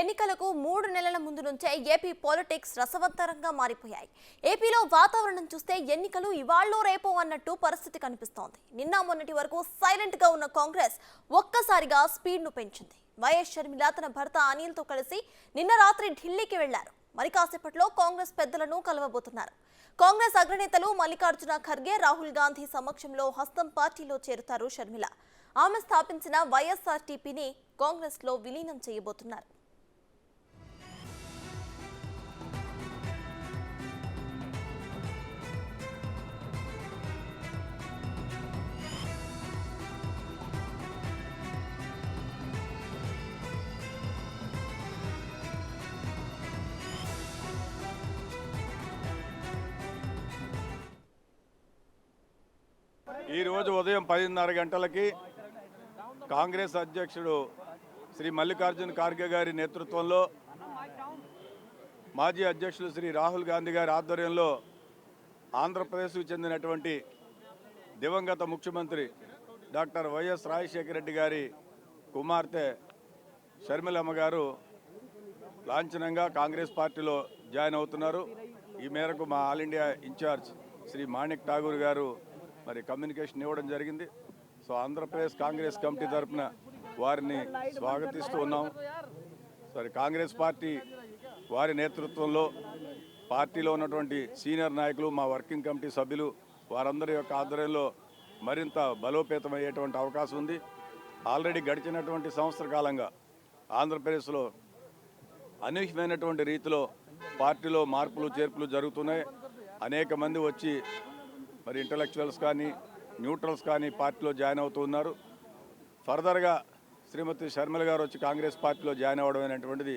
ఎన్నికలకు 3 నెలల ముందు నుంచే ఏపీ పాలిటిక్స్ రసవత్తరంగా మారిపోయాయి. ఏపీలో వాతావరణం చూస్తే ఎన్నికలు ఇవాళ్ళో రేపో అన్నట్టు పరిస్థితి కనిపిస్తోంది. నిన్న మొన్నటి వరకు సైలెంట్ గా ఉన్న కాంగ్రెస్ ఒక్కసారిగా స్పీడ్ ను పెంచింది. వైఎస్ షర్మిల తన భర్త అనిల్తో కలిసి నిన్న రాత్రి ఢిల్లీకి వెళ్లారు. మరి కాసేపట్లో కాంగ్రెస్ పెద్దలను కలవబోతున్నారు. కాంగ్రెస్ అగ్రనేతలు మల్లికార్జున ఖర్గే, రాహుల్ గాంధీ సమక్షంలో హస్తం పార్టీలో చేరుతారు షర్మిల. ఆమె స్థాపించిన వైఎస్ఆర్టీపీని కాంగ్రెస్ లో విలీనం చేయబోతున్నారు. ఈ రోజు ఉదయం 10:30 గంటలకి కాంగ్రెస్ అధ్యక్షుడు శ్రీ మల్లికార్జున ఖార్గే గారి నేతృత్వంలో మాజీ అధ్యక్షులు శ్రీ రాహుల్ గాంధీ గారి ఆధ్వర్యంలో ఆంధ్రప్రదేశ్కు చెందినటువంటి దివంగత ముఖ్యమంత్రి డాక్టర్ వైఎస్ రాజశేఖర రెడ్డి గారి కుమార్తె షర్మిలమ్మ గారు లాంఛనంగా కాంగ్రెస్ పార్టీలో జాయిన్ అవుతున్నారు. ఈ మేరకు మా all India in-charge Shri Manik Tagore గారు మరి కమ్యూనికేషన్ ఇవ్వడం జరిగింది. సో ఆంధ్రప్రదేశ్ కాంగ్రెస్ కమిటీ తరఫున వారిని స్వాగతిస్తూ ఉన్నాం. సరే, కాంగ్రెస్ పార్టీ వారి నేతృత్వంలో పార్టీలో ఉన్నటువంటి సీనియర్ నాయకులు, మా వర్కింగ్ కమిటీ సభ్యులు వారందరి యొక్క ఆధ్వర్యంలో మరింత బలోపేతమయ్యేటువంటి అవకాశం ఉంది. ఆల్రెడీ గడిచినటువంటి సంవత్సర కాలంగా ఆంధ్రప్రదేశ్లో అనూహ్యమైనటువంటి రీతిలో పార్టీలో మార్పులు చేర్పులు జరుగుతున్నాయి. అనేక మంది వచ్చి మరి ఇంటలెక్చువల్స్ కానీ న్యూట్రల్స్ కానీ పార్టీలో జాయిన్ అవుతూ ఉన్నారు. ఫర్దర్గా శ్రీమతి షర్మిల గారు వచ్చి కాంగ్రెస్ పార్టీలో జాయిన్ అవ్వడం అనేటువంటిది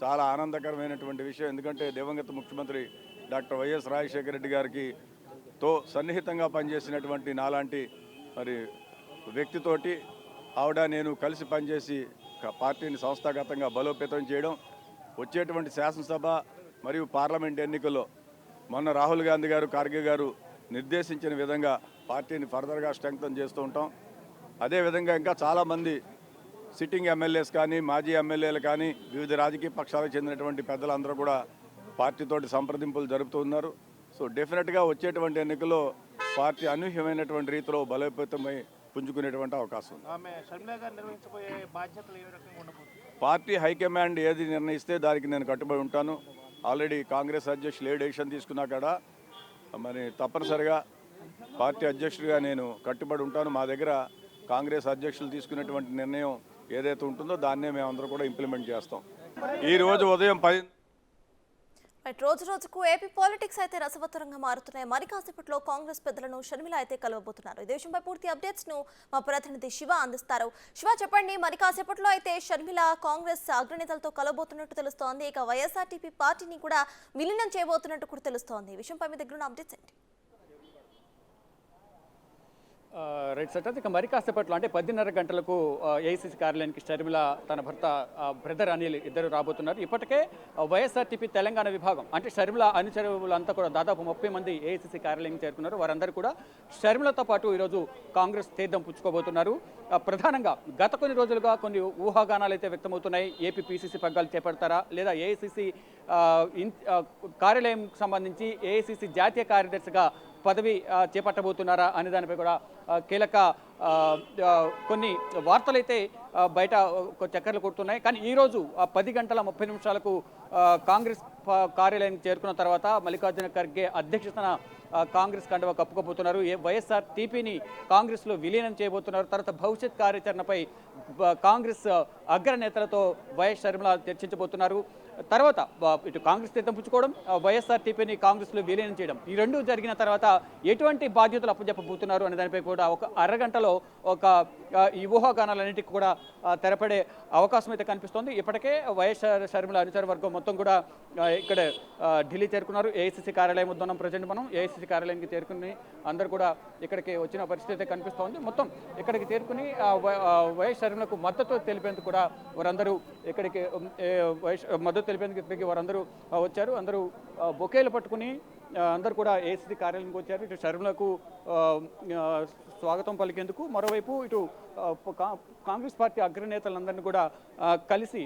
చాలా ఆనందకరమైనటువంటి విషయం. ఎందుకంటే దివంగత ముఖ్యమంత్రి డాక్టర్ వైఎస్ రాజశేఖర రెడ్డి గారికి సన్నిహితంగా పనిచేసినటువంటి నాలాంటి మరి వ్యక్తితోటి ఆవిడ నేను కలిసి పనిచేసి పార్టీని సంస్థాగతంగా బలోపేతం చేయడం, వచ్చేటువంటి శాసనసభ మరియు పార్లమెంట్ ఎన్నికల్లో మొన్న రాహుల్ గాంధీ గారు, ఖార్గే గారు నిర్దేశించిన విధంగా పార్టీని ఫర్దర్గా స్ట్రెంగ్తన్ చేస్తూ ఉంటాం. అదేవిధంగా ఇంకా చాలామంది సిట్టింగ్ ఎమ్మెల్యేస్ కానీ, మాజీ ఎమ్మెల్యేలు కానీ, వివిధ రాజకీయ పక్షాలకు చెందినటువంటి పెద్దలందరూ కూడా పార్టీతోటి సంప్రదింపులు జరుపుతూ ఉన్నారు. సో డెఫినెట్గా వచ్చేటువంటి ఎన్నికల్లో పార్టీ అనూహ్యమైనటువంటి రీతిలో బలోపేతమై పుంజుకునేటువంటి అవకాశం ఉంది. పార్టీ హైకమాండ్ ఏది నిర్ణయిస్తే దానికి నేను కట్టుబడి ఉంటాను. ఆల్రెడీ కాంగ్రెస్ అధ్యక్షులు ఏ డెసిషన్ తీసుకున్నా కూడా మరి తప్పనిసరిగా పార్టీ అధ్యక్షుడిగా నేను కట్టుబడి ఉంటాను. మా దగ్గర కాంగ్రెస్ అధ్యక్షులు తీసుకునేటువంటి నిర్ణయం ఏదైతే ఉంటుందో దాన్నే మేమందరూ కూడా ఇంప్లిమెంట్ చేస్తాం. ఈరోజు ఉదయం 10 రోజు రోజుకు ఏపీ పాలిటిక్స్ అయితే రసవత్తరంగా మారుతున్నాయి. మరి కాసేపట్లో కాంగ్రెస్ పెద్దలను షర్మిల అయితే కలవబోతున్నారు. ఈ విషయంపై పూర్తి అప్డేట్స్ ను మా ప్రతినిధి శివ అందిస్తారు. శివ, చెప్పండి, మరి కాసేపట్లో అయితే షర్మిల కాంగ్రెస్ అగ్రనేతలతో కలవబోతున్నట్టు తెలుస్తోంది. ఇక వైఎస్ఆర్టీపీ పార్టీని కూడా విలీనం చేయబోతున్నట్టు కూడా తెలుస్తోంది. ఈ విషయంపై మీ దగ్గర ఉన్న అప్డేట్స్ ఏంటి? Right set. ఇక మరి కాసేపట్లో అంటే 10:30 గంటలకు ఏఐసీసీ కార్యాలయానికి షర్మిల తన భర్త బ్రదర్ అనిల్ ఇద్దరు రాబోతున్నారు. ఇప్పటికే వైఎస్ఆర్టీపీ తెలంగాణ విభాగం అంటే షర్మిల అనుచరులంతా కూడా దాదాపు 30 మంది ఏఐసీసీ కార్యాలయానికి చేరుకున్నారు. వారందరూ కూడా షర్మిలతో పాటు ఈరోజు కాంగ్రెస్ తీర్థం పుచ్చుకోబోతున్నారు. ప్రధానంగా గత కొన్ని రోజులుగా కొన్ని ఊహాగానాలు అయితే వ్యక్తమవుతున్నాయి. ఏపీ పీసీసీ పగ్గాలు చేపడతారా, లేదా ఏఐసీసీ కార్యాలయం సంబంధించి ఏఐసీసీ జాతీయ కార్యదర్శిగా పదవి చేపట్టబోతున్నారా అనే దానిపై కూడా కీలక కొన్ని వార్తలైతే బయట చక్కర్లు కొడుతున్నాయి. కానీ ఈరోజు 10:30 కాంగ్రెస్ కార్యాలయానికి చేరుకున్న తర్వాత మల్లికార్జున ఖర్గే అధ్యక్షతన కాంగ్రెస్ కండువా కప్పుకోబోతున్నారు. వైఎస్ఆర్ టీపీని కాంగ్రెస్లో విలీనం చేయబోతున్నారు. తర్వాత భవిష్యత్ కార్యాచరణపై కాంగ్రెస్ అగ్రనేతలతో వైఎస్ షర్మిల చర్చించబోతున్నారు. తర్వాత ఇటు కాంగ్రెస్ తీర్థం పుచ్చుకోవడం, వైఎస్ఆర్టీపీని కాంగ్రెస్లో విలీనం చేయడం, ఈ రెండు జరిగిన తర్వాత ఎటువంటి బాధ్యతలు అప్పచెప్పబోతున్నారు అనే దానిపై కూడా ఒక అరగంటలో ఈ ఊహాగానాలన్నింటికి కూడా తెరపడే అవకాశం అయితే కనిపిస్తోంది. ఇప్పటికే వైఎస్ షర్మిల అనుచర వర్గం మొత్తం కూడా ఇక్కడ ఢిల్లీ చేరుకున్నారు. ఏఐసీసీ కార్యాలయం వద్ద ప్రజెంట్ మనం ఏఐసీసీ కార్యాలయానికి చేరుకుని అందరూ కూడా ఇక్కడికి వచ్చిన పరిస్థితి అయితే కనిపిస్తోంది. మొత్తం ఇక్కడికి చేరుకుని వైఎస్ షర్మిలకు మద్దతు తెలిపేందుకు కూడా వారందరూ ఇక్కడికి మద్దతు తెలిపేందుకు ఇక్కడికి వారందరూ వచ్చారు. అందరూ బొకేలు పట్టుకుని అందరూ కూడా ఏఐసీసీ కార్యాలయానికి వచ్చారు. ఇటు షర్మిలకు స్వాగతం పలికేందుకు, మరోవైపు ఇటు కాంగ్రెస్ పార్టీ అగ్రనేతలందరినీ కూడా కలిసి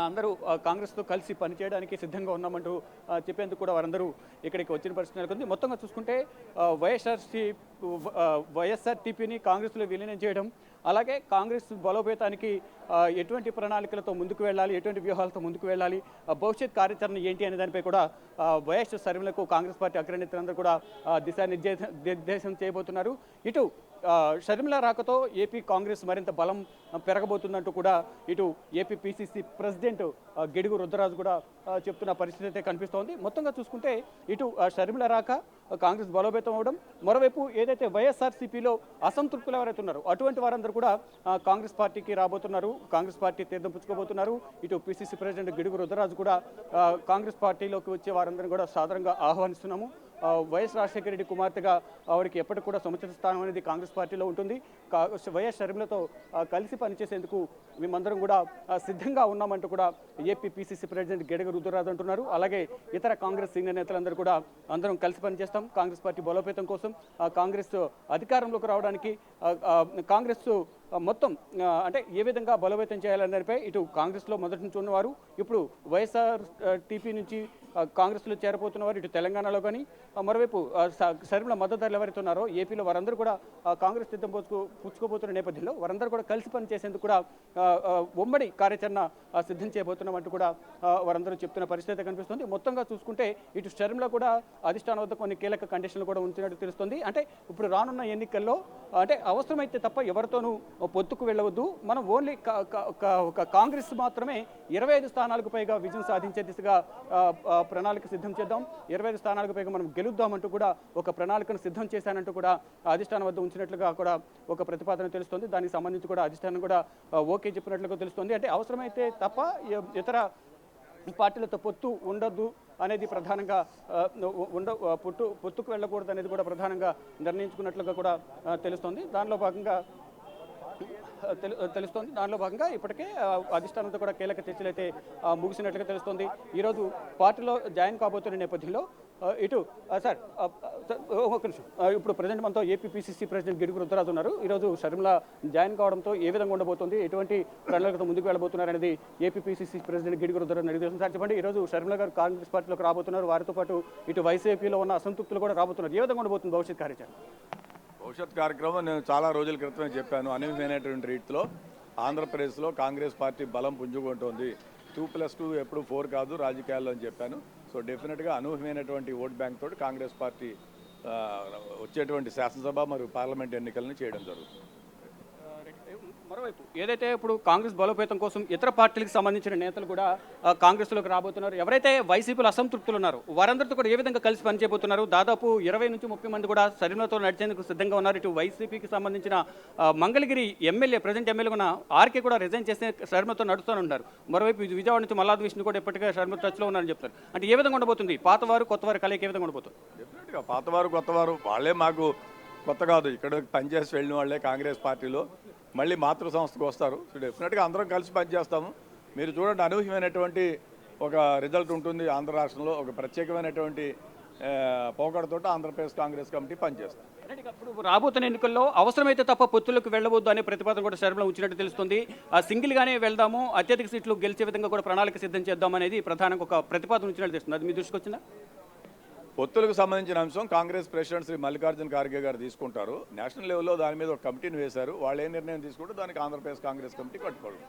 అందరూ కాంగ్రెస్తో కలిసి పనిచేయడానికి సిద్ధంగా ఉన్నామంటూ చెప్పేందుకు కూడా వారందరూ ఇక్కడికి వచ్చిన పరిస్థితి నెలకొంది. మొత్తంగా చూసుకుంటే వైఎస్ఆర్టీపీని కాంగ్రెస్లో విలీనం చేయడం, అలాగే కాంగ్రెస్ బలోపేతానికి ఎటువంటి ప్రణాళికలతో ముందుకు వెళ్ళాలి, ఎటువంటి వ్యూహాలతో ముందుకు వెళ్ళాలి, భవిష్యత్ కార్యాచరణ ఏంటి అనే దానిపై కూడా వైఎస్ షర్మిలకు కాంగ్రెస్ పార్టీ అగ్రనేతలందరూ కూడా దిశానిర్దేశం చేయబోతున్నారు. ఇటు షర్మిల రాకతో ఏపీ కాంగ్రెస్ మరింత బలం పెరగబోతుందంటూ కూడా ఇటు AP PCC president Gidugu Rudraraju కూడా చెప్తున్న పరిస్థితి అయితే కనిపిస్తోంది. మొత్తంగా చూసుకుంటే ఇటు షర్మిల రాక కాంగ్రెస్ బలోపేతం అవడం, మరోవైపు ఏదైతే వైఎస్ఆర్సీపీలో అసంతృప్తులు ఎవరైతే ఉన్నారో అటువంటి వారందరూ కూడా కాంగ్రెస్ పార్టీకి రాబోతున్నారు, కాంగ్రెస్ పార్టీ తీర్థం పుచ్చుకోబోతున్నారు. ఇటు పిసిసి ప్రెసిడెంట్ గిడుగు రుద్రరాజు కూడా కాంగ్రెస్ పార్టీలోకి వచ్చే వారందరినీ కూడా సాధారణంగా ఆహ్వానిస్తున్నాము. వైఎస్ రాజశేఖర రెడ్డి కుమార్తెగా ఆవిడకి ఎప్పటికి కూడా సముచిత స్థానం అనేది కాంగ్రెస్ పార్టీలో ఉంటుంది. వైఎస్ షర్మిలతో కలిసి పనిచేసేందుకు మేమందరం కూడా సిద్ధంగా ఉన్నామంటూ కూడా AP PCC president Gidugu Rudraraju అంటున్నారు. అలాగే ఇతర కాంగ్రెస్ సీనియర్ నేతలందరూ కూడా అందరం కలిసి పనిచేస్తాం కాంగ్రెస్ పార్టీ బలోపేతం కోసం, కాంగ్రెస్ అధికారంలోకి రావడానికి, కాంగ్రెస్ మొత్తం అంటే ఏ విధంగా బలోపేతం చేయాలనే దానిపై ఇటు కాంగ్రెస్లో మొదటి నుంచి ఉన్నవారు ఇప్పుడు వైఎస్ఆర్ టీపీ నుంచి కాంగ్రెస్లో చేరబోతున్నవారు ఇటు తెలంగాణలో కానీ, మరోవైపు షర్మిల మద్దతుదారులు ఎవరైతే ఉన్నారో ఏపీలో వారందరూ కూడా కాంగ్రెస్ తీర్థం పుచ్చుకోబోతున్న నేపథ్యంలో వారందరూ కూడా కలిసి పనిచేసేందుకు కూడా ఉమ్మడి కార్యాచరణ సిద్ధం చేయబోతున్నామంటూ కూడా వారందరూ చెప్తున్న పరిస్థితి కనిపిస్తుంది. మొత్తంగా చూసుకుంటే ఇటు షర్మిల కూడా అధిష్టానం వద్ద కొన్ని కీలక కండిషన్లు కూడా ఉంచినట్టు తెలుస్తుంది. అంటే ఇప్పుడు రానున్న ఎన్నికల్లో అంటే అవసరమైతే తప్ప ఎవరితోనూ పొత్తుకు వెళ్ళవద్దు, మనం ఓన్లీ కాంగ్రెస్ మాత్రమే 25 స్థానాలకు పైగా విజయం సాధించే దిశగా ప్రణాళిక సిద్ధం చేద్దాం, 25 స్థానాలకు పైగా మనం గెలుద్దామంటూ కూడా ఒక ప్రణాళికను సిద్ధం చేశానంటూ కూడా అధిష్టానం వద్ద ఉంచినట్లుగా కూడా ఒక ప్రతిపాదన తెలుస్తుంది. దానికి సంబంధించి కూడా అధిష్టానం కూడా ఓకే చెప్పినట్లుగా తెలుస్తుంది. అంటే అవసరమైతే తప్ప ఇతర పార్టీలతో పొత్తు ఉండొద్దు అనేది ప్రధానంగా పొత్తుకు వెళ్ళకూడదు అనేది కూడా ప్రధానంగా నిర్ణయించుకున్నట్లుగా కూడా తెలుస్తోంది. దానిలో భాగంగా ఇప్పటికే అధిష్టానంతో కూడా కీలక చర్చలు అయితే ముగిసినట్లుగా తెలుస్తోంది. ఈరోజు పార్టీలో జాయిన్ కాబోతున్న నేపథ్యంలో ఇటు సార్ ఒక నిమిషం, ఇప్పుడు ప్రజెంట్ మనతో AP PCC president Gidugu Rudraraju ఉన్నారు. ఈరోజు షర్మిల జాయిన్ కావడంతో ఏ విధంగా ఉండబోతుంది, ఎటువంటి ప్రణాళికతో ముందుకు వెళ్ళబోతున్నారు అనేది AP PCC president Gidugu Rudraraju అడిగి సార్ చెప్పండి. ఈరోజు షర్మిల గారు కాంగ్రెస్ పార్టీలోకి రాబోతున్నారు, వారితో పాటు ఇటు వైసీపీలో ఉన్న అసంతృప్తులు కూడా రాబోతున్నారు. ఏ విధంగా ఉండబోతుంది భవిష్యత్ కార్యాచరణ? భవిష్యత్ కార్యక్రమం నేను చాలా రోజుల క్రితమే చెప్పాను. అనూహ్యమైనటువంటి రీతిలో ఆంధ్రప్రదేశ్లో కాంగ్రెస్ పార్టీ బలం పుంజుకుంటోంది. 2+2 ఎప్పుడు 4 కాదు రాజకీయాల్లో అని చెప్పాను. సో డెఫినెట్గా అనూహ్యమైనటువంటి ఓట్ బ్యాంక్ తోటి కాంగ్రెస్ పార్టీ వచ్చేటువంటి శాసనసభ మరియు పార్లమెంట్ ఎన్నికలను చేయడం జరుగుతుంది. మరోవైపు ఏదైతే ఇప్పుడు కాంగ్రెస్ బలోపేతం కోసం ఇతర పార్టీలకు సంబంధించిన నేతలు కూడా కాంగ్రెస్లోకి రాబోతున్నారు, ఎవరైతే వైసీపీలో అసంతృప్తులు ఉన్నారో వారందరితో కూడా ఏ విధంగా కలిసి పనిచేయబోతున్నారు? దాదాపు 20 నుంచి 30 మంది కూడా షర్మిలతో నడిచేందుకు సిద్ధంగా ఉన్నారు. ఇటు వైసీపీకి సంబంధించిన మంగళగిరి ఎమ్మెల్యే ప్రజెంట్ ఎమ్మెల్యే ఉన్న ఆర్కే కూడా రిజైన్ చేస్తే షర్మిలతో నడుస్తూనే ఉన్నారు. మరోవైపు విజయవాడ నుంచి మల్లాది విష్ణు కూడా ఇప్పటికే షర్మిల టచ్లో ఉన్నారని చెప్తారు. అంటే ఏ విధంగా ఉండబోతుంది పాతవారు కొత్తవారు కలయిక, ఏ విధంగా ఉండబోతుంది? డెఫినెట్గా పాతవారు కొత్తవారు వాళ్ళే మాకు కొత్త కాదు, ఇక్కడ పనిచేసి వెళ్ళిన వాళ్ళే కాంగ్రెస్ పార్టీలో మళ్ళీ మాతృ సంస్థకు వస్తారు. సో డెఫినెట్గా అందరం కలిసి పనిచేస్తాము. మీరు చూడండి, అనూహ్యమైనటువంటి ఒక రిజల్ట్ ఉంటుంది ఆంధ్ర రాష్ట్రంలో. ఒక ప్రత్యేకమైనటువంటి పోకడతోటి ఆంధ్రప్రదేశ్ కాంగ్రెస్ కమిటీ పనిచేస్తుంది. ఇప్పుడు రాబోతున్న ఎన్నికల్లో అవసరమైతే తప్ప పొత్తులకు వెళ్ళవద్దు అనే ప్రతిపాదన కూడా షర్మిల ఉంచినట్టు తెలుస్తుంది. సింగిల్గానే వెళ్దాము, అత్యధిక సీట్లు గెలిచే విధంగా కూడా ప్రణాళిక సిద్ధం చేద్దాం అనేది ప్రధానంగా ఒక ప్రతిపాదన ఉంచినట్టు తెలుస్తుంది. అది మీ దృష్టికి వచ్చిందా? పొత్తులకు సంబంధించిన అంశం కాంగ్రెస్ ప్రెసిడెంట్ శ్రీ మల్లికార్జున ఖార్గే గారు తీసుకుంటారు. నేషనల్ లెవెల్లో దాని మీద ఒక కమిటీని వేశారు. వాళ్ళు ఏ నిర్ణయం తీసుకుంటే దానికి ఆంధ్రప్రదేశ్ కాంగ్రెస్ కమిటీ కట్టుకోవాలి.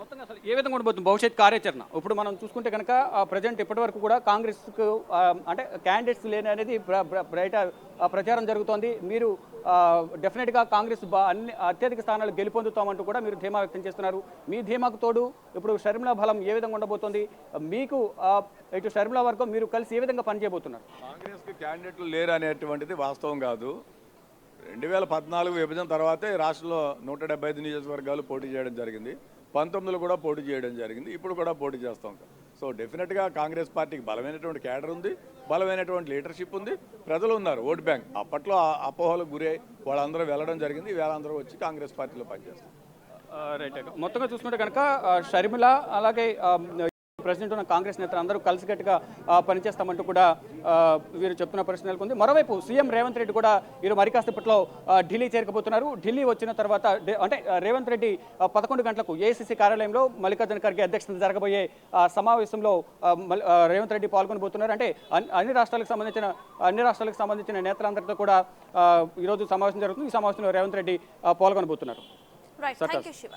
మొత్తంగా అసలు ఏ విధంగా ఉండబోతుంది భవిష్యత్ కార్యాచరణ? ఇప్పుడు మనం చూసుకుంటే కనుక ప్రజెంట్ ఇప్పటి వరకు కూడా కాంగ్రెస్కు అంటే క్యాండిడేట్స్ లేని అనేది బయట ప్రచారం జరుగుతోంది. మీరు డెఫినెట్గా కాంగ్రెస్ అన్ని అత్యధిక స్థానాలు గెలుపొందుతామంటూ కూడా మీరు ధీమా వ్యక్తం చేస్తున్నారు. మీ ధీమాకు తోడు ఇప్పుడు షర్మిల బలం ఏ విధంగా ఉండబోతోంది? మీకు ఇటు షర్మిల వర్గం మీరు కలిసి ఏ విధంగా పనిచేయబోతున్నారు? కాంగ్రెస్కి క్యాండిడేట్లు లేరు అనేటువంటిది వాస్తవం కాదు. 2014 విభజన తర్వాతే రాష్ట్రంలో 175 నియోజకవర్గాలు పోటీ చేయడం జరిగింది. 19లో కూడా పోటీ చేయడం జరిగింది. ఇప్పుడు కూడా పోటీ చేస్తాం. సో డెఫినెట్గా కాంగ్రెస్ పార్టీకి బలమైనటువంటి క్యాడర్ ఉంది, బలమైనటువంటి లీడర్షిప్ ఉంది, ప్రజలు ఉన్నారు, ఓట్ బ్యాంక్. అప్పట్లో అపోహలకు గురై వాళ్ళందరూ వెళ్ళడం జరిగింది. ఈవేళ అందరూ వచ్చి కాంగ్రెస్ పార్టీలో పనిచేస్తారు. రైట్. మొత్తంగా చూసుకుంటే కనుక షర్మిల అలాగే ప్రెసిడెంట్ ఉన్న కాంగ్రెస్ నేతలు అందరూ కలిసికట్టుగా పనిచేస్తామంటూ కూడా వీరు చెప్తున్న పరిస్థితి నెలకొంది. మరోవైపు సీఎం రేవంత్ రెడ్డి కూడా వీరు మరి కాసేపట్లో ఢిల్లీ చేరుకోబోతున్నారు. ఢిల్లీ వచ్చిన తర్వాత అంటే రేవంత్ రెడ్డి 11 గంటలకు ఏఐసీసీ కార్యాలయంలో మల్లికార్జున ఖర్గే అధ్యక్షతన జరగబోయే సమావేశంలో రేవంత్ రెడ్డి పాల్గొనబోతున్నారు. అంటే అన్ని రాష్ట్రాలకు సంబంధించిన నేతలందరితో కూడా ఈరోజు సమావేశం జరుగుతుంది. ఈ సమావేశంలో రేవంత్ రెడ్డి పాల్గొనబోతున్నారు. Right, thank you Shiva.